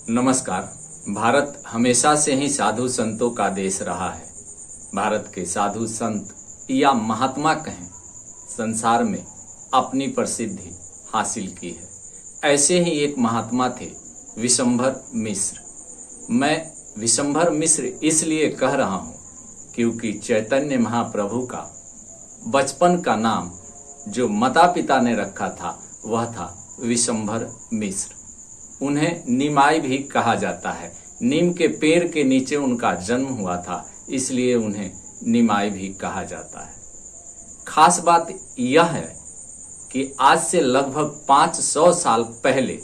नमस्कार। भारत हमेशा से ही साधु संतों का देश रहा है। भारत के साधु संत या महात्मा कहें, संसार में अपनी प्रसिद्धि हासिल की है। ऐसे ही एक महात्मा थे विशंभर मिश्र। मैं विशंभर मिश्र इसलिए कह रहा हूँ क्योंकि चैतन्य महाप्रभु का बचपन का नाम जो माता पिता ने रखा था वह था विशंभर मिश्र। उन्हें निमाई भी कहा जाता है। नीम के पेड़ के नीचे उनका जन्म हुआ था, इसलिए उन्हें निमाई भी कहा जाता है। खास बात यह है कि आज से लगभग 500 साल पहले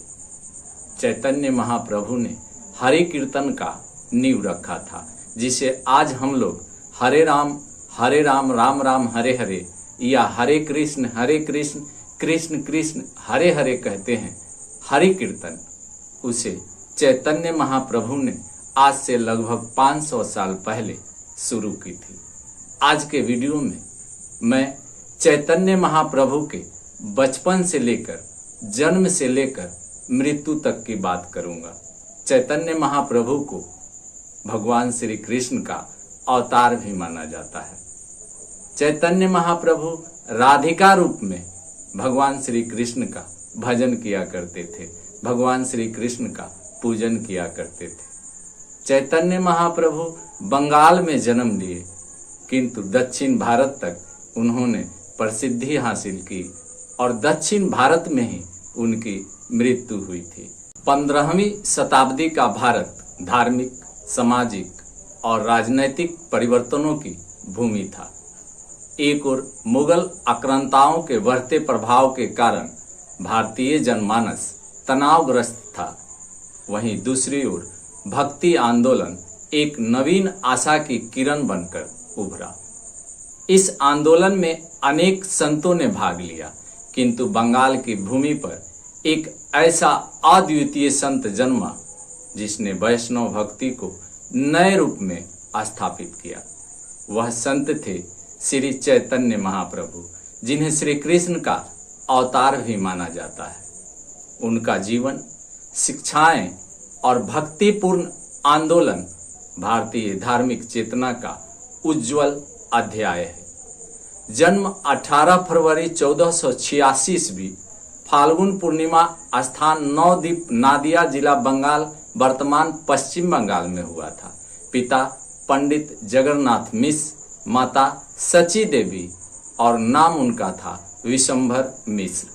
चैतन्य महाप्रभु ने हरि कीर्तन का नींव रखा था, जिसे आज हम लोग हरे राम राम राम हरे हरे या हरे कृष्ण कृष्ण कृष्ण हरे हरे कहते हैं। हरि कीर्तन उसे चैतन्य महाप्रभु ने आज से लगभग 500 साल पहले शुरू की थी। आज के वीडियो में मैं चैतन्य महाप्रभु के बचपन से लेकर जन्म से लेकर मृत्यु तक की बात करूंगा। चैतन्य महाप्रभु को भगवान श्री कृष्ण का अवतार भी माना जाता है। चैतन्य महाप्रभु राधिका रूप में भगवान श्री कृष्ण का भजन किया करते थे, भगवान श्री कृष्ण का पूजन किया करते थे। चैतन्य महाप्रभु बंगाल में जन्म लिए, किंतु दक्षिण भारत तक उन्होंने प्रसिद्धि हासिल की और दक्षिण भारत में ही उनकी मृत्यु हुई थी। 15वीं शताब्दी का भारत धार्मिक, सामाजिक और राजनैतिक परिवर्तनों की भूमि था। एक ओर मुगल आक्रांताओं के बढ़ते प्रभाव के कारण भारतीय जनमानस तनावग्रस्त था, वहीं दूसरी ओर भक्ति आंदोलन एक नवीन आशा की किरण बनकर उभरा। इस आंदोलन में अनेक संतों ने भाग लिया, किंतु बंगाल की भूमि पर एक ऐसा अद्वितीय संत जन्मा जिसने वैष्णव भक्ति को नए रूप में स्थापित किया। वह संत थे श्री चैतन्य महाप्रभु, जिन्हें श्री कृष्ण का अवतार भी माना जाता है। उनका जीवन, शिक्षाएं और भक्तिपूर्ण आंदोलन भारतीय धार्मिक चेतना का उज्जवल अध्याय है। जन्म 18 फरवरी 1486 ईस्वी, फाल्गुन पूर्णिमा, स्थान नवद्वीप, नादिया जिला, बंगाल, वर्तमान पश्चिम बंगाल में हुआ था। पिता पंडित जगन्नाथ मिश्र, माता सची देवी और नाम उनका था विशंभर मिश्र।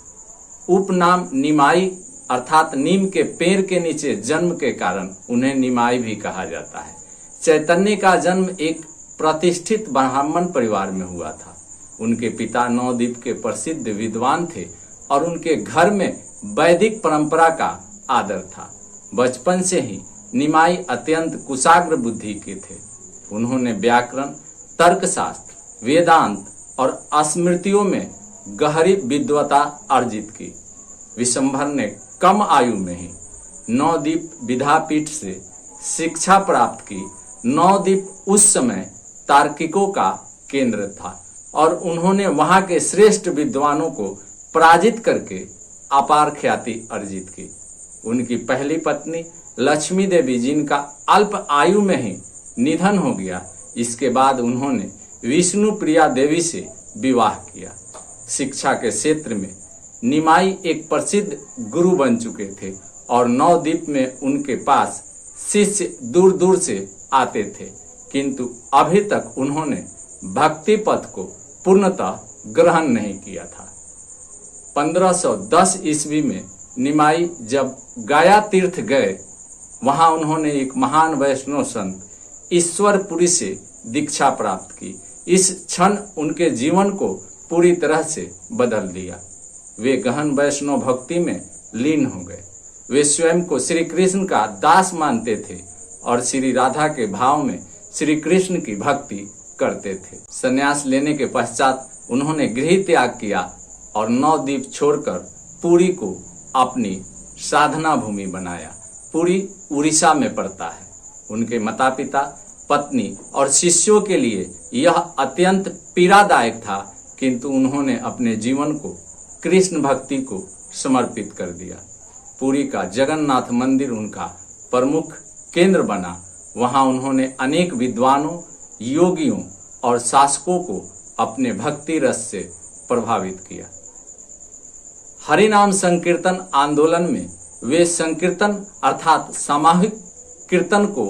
उपनाम निमाई अर्थात नीम के पेड़ के नीचे जन्म के कारण उन्हें निमाई भी कहा जाता है। चैतन्य का जन्म एक प्रतिष्ठित ब्राह्मण परिवार में हुआ था। उनके पिता नवद्वीप के प्रसिद्ध विद्वान थे और उनके घर में वैदिक परंपरा का आदर था। बचपन से ही निमाई अत्यंत कुशाग्र बुद्धि के थे। उन्होंने व्याकरण, तर्कशास्त्र, वेदांत और स्मृतियों में गहरी विद्वता अर्जित की। विशंभर ने कम आयु में ही नवद्वीप विद्यापीठ से शिक्षा प्राप्त की। नवद्वीप उस समय तार्किकों का केंद्र था और उन्होंने वहां के श्रेष्ठ विद्वानों को पराजित करके अपार ख्याति अर्जित की। उनकी पहली पत्नी लक्ष्मी देवी, जिनका अल्प आयु में ही निधन हो गया, इसके बाद उन्होंने विष्णु प्रिया देवी से विवाह किया। शिक्षा के क्षेत्र में निमाई एक प्रसिद्ध गुरु बन चुके थे और नवद्वीप में उनके पास शिष्य दूर दूर से आते थे, किंतु अभी तक उन्होंने भक्ति पथ को पूर्णतः ग्रहण नहीं किया था। 1510 ईस्वी में निमाई जब गया तीर्थ गए, वहां उन्होंने एक महान वैष्णव संत ईश्वरपुरी से दीक्षा प्राप्त की। इस क्षण उनके जीवन को पूरी तरह से बदल दिया। वे गहन वैष्णव भक्ति में लीन हो गए। वे स्वयं को श्री कृष्ण का दास मानते थे और श्री राधा के भाव में श्री कृष्ण की भक्ति करते थे। संन्यास लेने के पश्चात उन्होंने गृह त्याग किया और नवद्वीप छोड़कर पुरी को अपनी साधना भूमि बनाया। पुरी उड़ीसा में पड़ता है। उनके माता पिता, पत्नी और शिष्यों के लिए यह अत्यंत पीड़ादायक था, किंतु उन्होंने अपने जीवन को कृष्ण भक्ति को समर्पित कर दिया। पुरी का जगन्नाथ मंदिर उनका प्रमुख केंद्र बना, वहां उन्होंने अनेक विद्वानों, योगियों और शासकों को अपने भक्ति रस से प्रभावित किया। हरिनाम संकीर्तन आंदोलन में वे संकीर्तन अर्थात सामूहिक कीर्तन को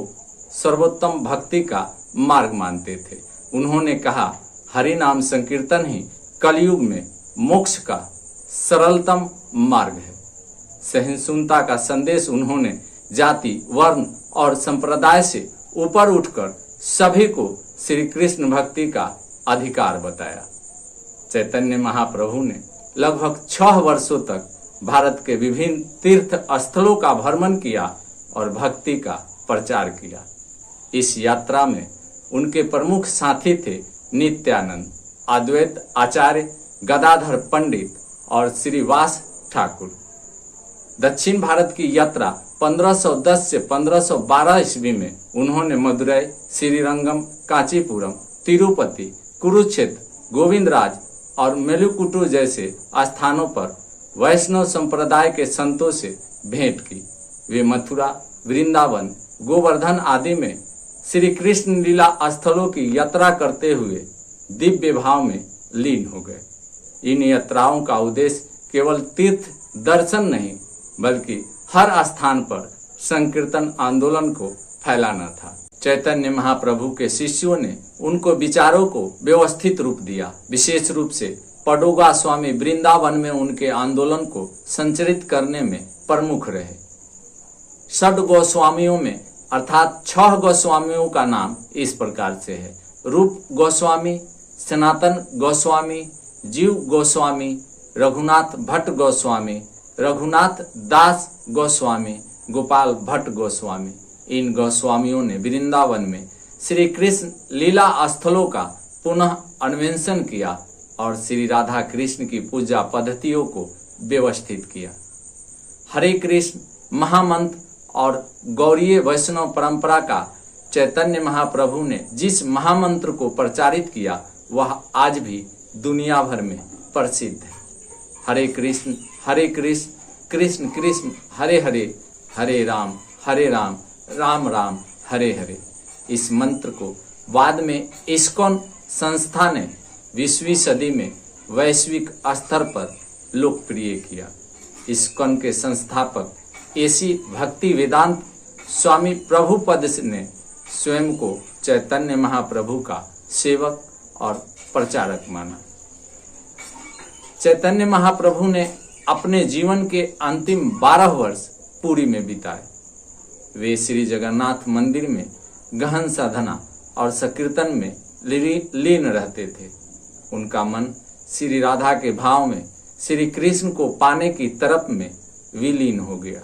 सर्वोत्तम भक्ति का मार्ग मानते थे। उन्होंने कहा, हरिनाम संकीर्तन ही कलयुग में मोक्ष का सरलतम मार्ग है। सहिष्णुता का संदेश उन्होंने जाति, वर्ण और संप्रदाय से ऊपर उठकर सभी को श्री कृष्ण भक्ति का अधिकार बताया। चैतन्य महाप्रभु ने लगभग 6 वर्षों तक भारत के विभिन्न तीर्थ स्थलों का भ्रमण किया और भक्ति का प्रचार किया। इस यात्रा में उनके प्रमुख साथी थे नित्यानंद, अद्वैत आचार्य, गदाधर पंडित और श्रीवास ठाकुर। दक्षिण भारत की यात्रा 1510 से 1512 ईस्वी में उन्होंने मदुरै, श्रीरंगम, कांचीपुरम, तिरुपति, कुरुक्षेत्र, गोविंदराज और मेलुकुटु जैसे स्थानों पर वैष्णव संप्रदाय के संतों से भेंट की। वे मथुरा, वृंदावन, गोवर्धन आदि में श्री कृष्ण लीला स्थलों की यात्रा करते हुए दिव्य भाव में लीन हो गए। इन यात्राओं का उद्देश्य केवल तीर्थ दर्शन नहीं, बल्कि हर स्थान पर संकीर्तन आंदोलन को फैलाना था। चैतन्य महाप्रभु के शिष्यों ने उनको विचारों को व्यवस्थित रूप दिया। विशेष रूप से पडोगा स्वामी वृंदावन में उनके आंदोलन को संचरित करने में प्रमुख रहे। 6 गोस्वामियों में अर्थात 6 गोस्वामियों का नाम इस प्रकार से है: रूप गोस्वामी, सनातन गोस्वामी, जीव गोस्वामी, रघुनाथ भट्ट गोस्वामी, रघुनाथ दास गोस्वामी, गोपाल भट्ट गोस्वामी। इन गोस्वामियों ने वृंदावन में श्री कृष्ण लीला स्थलों का पुनः अन्वेषण किया और श्री राधा कृष्ण की पूजा पद्धतियों को व्यवस्थित किया। हरे कृष्ण महामंत्र और गौरीय वैष्णव परंपरा का चैतन्य महाप्रभु ने जिस महामंत्र को प्रचारित किया वह आज भी दुनिया भर में प्रसिद्ध है। हरे कृष्ण कृष्ण कृष्ण हरे हरे, हरे राम राम राम हरे हरे। इस मंत्र को बाद में इस्कॉन संस्था ने 20वीं सदी में वैश्विक स्तर पर लोकप्रिय किया। इस्कॉन के संस्थापक एसी भक्ति वेदांत स्वामी प्रभुपद ने स्वयं को चैतन्य महाप्रभु का सेवक और प्रचारक माना। चैतन्य महाप्रभु ने अपने जीवन के अंतिम 12 वर्ष पुरी में बिताए। वे श्री जगन्नाथ मंदिर में गहन साधना और संकीर्तन में लीन रहते थे। उनका मन श्री राधा के भाव में श्री कृष्ण को पाने की तरफ में विलीन हो गया।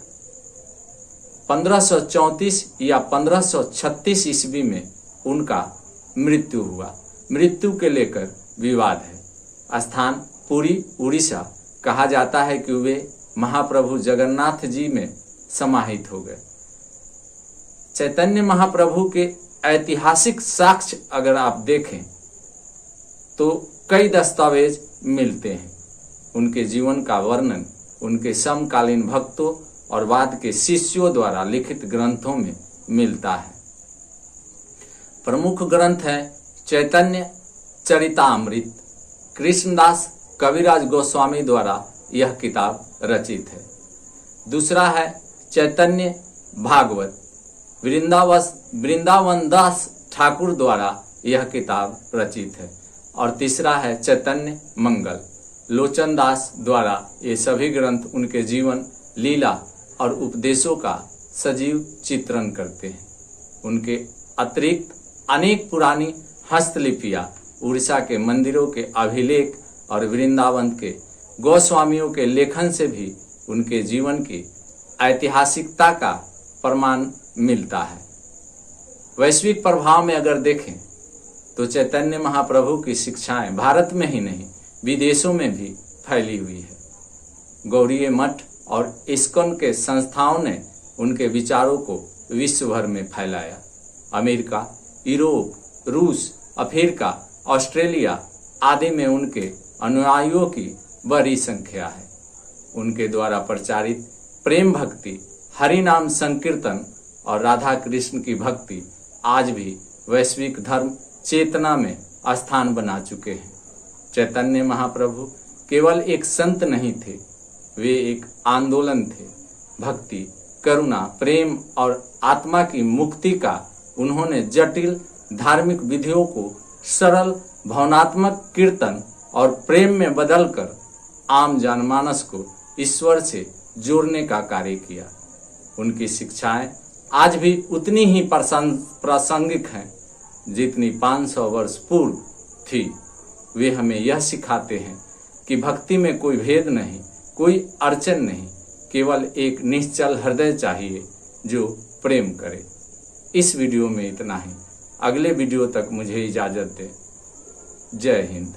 1534 या 1536 ईस्वी में उनका मृत्यु हुआ। मृत्यु के लेकर विवाद है। स्थान पुरी, उड़ीसा। कहा जाता है कि वे महाप्रभु जगन्नाथ जी में समाहित हो गए। चैतन्य महाप्रभु के ऐतिहासिक साक्ष्य अगर आप देखें तो कई दस्तावेज मिलते हैं। उनके जीवन का वर्णन उनके समकालीन भक्तों और बाद के शिष्यों द्वारा लिखित ग्रंथों में मिलता है। प्रमुख ग्रंथ है चैतन्य चरितामृत। कृष्णदास कविराज गोस्वामी द्वारा यह किताब रचित है। दूसरा है चैतन्य भागवत। वृंदावन दास ठाकुर द्वारा यह किताब रचित है। और तीसरा है चैतन्य मंगल। लोचन दास द्वारा ये सभी ग्रंथ उनके जीवन, लीला और उपदेशों का सजीव चित्रण करते हैं। उनके अतिरिक्त अनेक पुरानी हस्तलिपियाँ, उड़ीसा के मंदिरों के अभिलेख और वृंदावन के गोस्वामियों के लेखन से भी उनके जीवन की ऐतिहासिकता का प्रमाण मिलता है। वैश्विक प्रभाव में अगर देखें तो चैतन्य महाप्रभु की शिक्षाएं भारत में ही नहीं विदेशों में भी फैली हुई है। गौड़ीय मठ और इस्कॉन के संस्थाओं ने उनके विचारों को विश्व भर में फैलाया। अमेरिका, यूरोप, रूस, अफ्रीका, ऑस्ट्रेलिया आदि में उनके अनुयायियों की बड़ी संख्या है। उनके द्वारा प्रचारित प्रेम भक्ति, हरि नाम संकीर्तन और राधा कृष्ण की भक्ति आज भी वैश्विक धर्म चेतना में स्थान बना चुके हैं। चैतन्य महाप्रभु केवल एक संत नहीं थे, वे एक आंदोलन थे। भक्ति, करुणा, प्रेम और आत्मा की मुक्ति का उन्होंने जटिल धार्मिक विधियों को सरल भावनात्मक कीर्तन और प्रेम में बदलकर आम जनमानस को ईश्वर से जोड़ने का कार्य किया। उनकी शिक्षाएं आज भी उतनी ही प्रासंगिक हैं जितनी 500 वर्ष पूर्व थी। वे हमें यह सिखाते हैं कि भक्ति में कोई भेद नहीं, कोई अड़चन नहीं, केवल एक निश्चल हृदय चाहिए जो प्रेम करे। इस वीडियो में इतना ही। अगले वीडियो तक मुझे इजाज़त दें। जय हिंद।